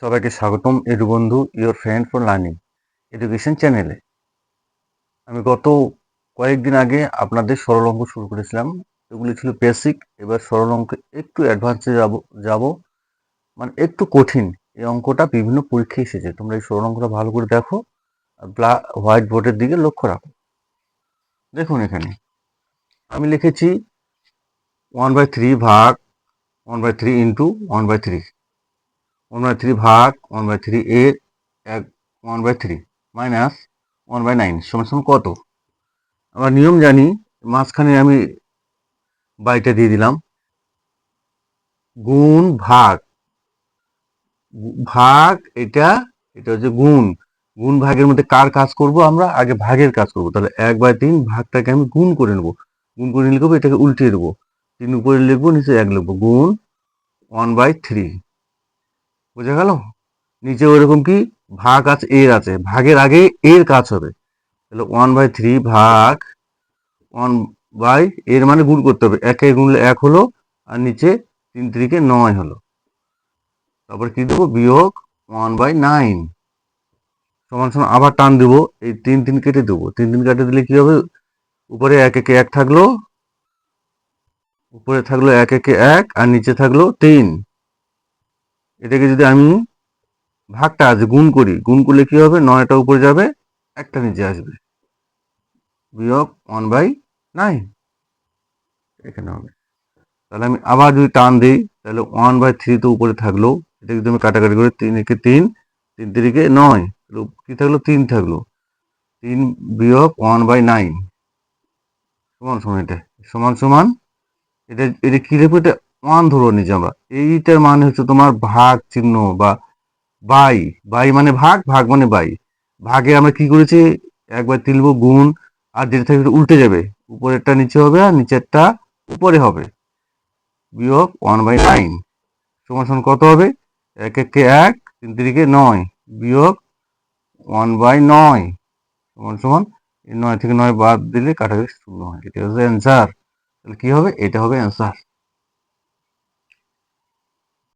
সবাইকে স্বাগতম এডু বন্ধু your friend for learning education চ্যানেলে। আমি গত কয়েকদিন আগে আপনাদের সরল অঙ্ক শুরু করেছিলাম। এগুলি ছিল বেসিক। এবার সরল অঙ্ক একটু অ্যাডভান্সে যাব মানে একটু কঠিন। এই অঙ্কটা বিভিন্ন পরীক্ষায় এসেছে। তোমরা এই সরল অঙ্কটা ভালো করে দেখো আর হোয়াইট বোর্ডের দিকে লক্ষ্য রাখো। দেখুন এখানে আমি লিখেছি 1/3 ভাগ 1/3 ইন্টু 1/3 1/3 ভাগ 1/3 এর 1/3 মাইনাস 1/9 সমান সমান কত? আমরা নিয়ম জানি, মাঝখানে আমি বাইটা দিয়ে দিলাম। গুণ ভাগ, ভাগ এটা এটা হচ্ছে গুণ। গুণ ভাগের মধ্যে কার কাজ করব? আমরা আগে ভাগের কাজ করব। তাহলে 1/3 ভাগটাকে আমি গুণ করে নেব। গুণ করে লিখবো, এটাকে উল্টিয়ে দেবো। 3 উপরে লিখবো, নিচে 1 লিখবো। গুণ 1/3। বোঝা গেল? নিচে ওইরকম কি ভাগ আছে, এর আছে, ভাগের আগে এর কাজ হবে। তাহলে 1/3 ভাগ 1 এর মানে গুণ করতে হবে। 1 গুণলে 1 হলো, আর নিচে 3 3 9 হলো। তারপর কি দেবো? বিয়োগ 1/9 সমান সমান আবার টান দেবো। এই 3 3 কেটে দেবো। 3 3 কেটে দিলে কি হবে? উপরে 1 1 1 থাকলো, উপরে থাকলো 1 1 1, আর নিচে থাকলো 3। এটাকে যদি আমি ভাগটা আছে গুণ করি, গুণ করলে কি হবে? 9টা উপরে যাবে, একটা নিচে আসবে। বিয়োগ 1/9 এখানে হবে। তাহলে আমি আবার যদি টান দিই, তাহলে 1/3 তো উপরে থাকলো, এটা যদি আমি কাটাকাটি করে 3 একে 3, 3 3 9, কি থাকলো? 3 থাকলো। 3 বিয়োগ 1/9 সমান সমান এটা সমান সমান এটা এটা কি লিখবো? এটা 1 ধরো নিচে আমরা। এইটার মানে হচ্ছে তোমার ভাগ চিহ্ন বা বাই। বাই মানে ভাগ, ভাগ মানে বাই। ভাগে আমরা কি করেছি? 1/3 লিখবো, গুণ, আর যেটা থাকবে উল্টে যাবে। উপরেরটা নিচে হবে, আর নিচেরটা উপরে হবে। বিয়োগ 1/9 সমান সমান কত হবে? 1 1 1, 3 3 9, বিয়োগ 1/9 সমান সমান 9 থেকে 9 বাদ দিলে কাটাকাটি 0 হয়। এটা হচ্ছে অ্যান্সার। তাহলে কি হবে? এটা হবে অ্যান্সার।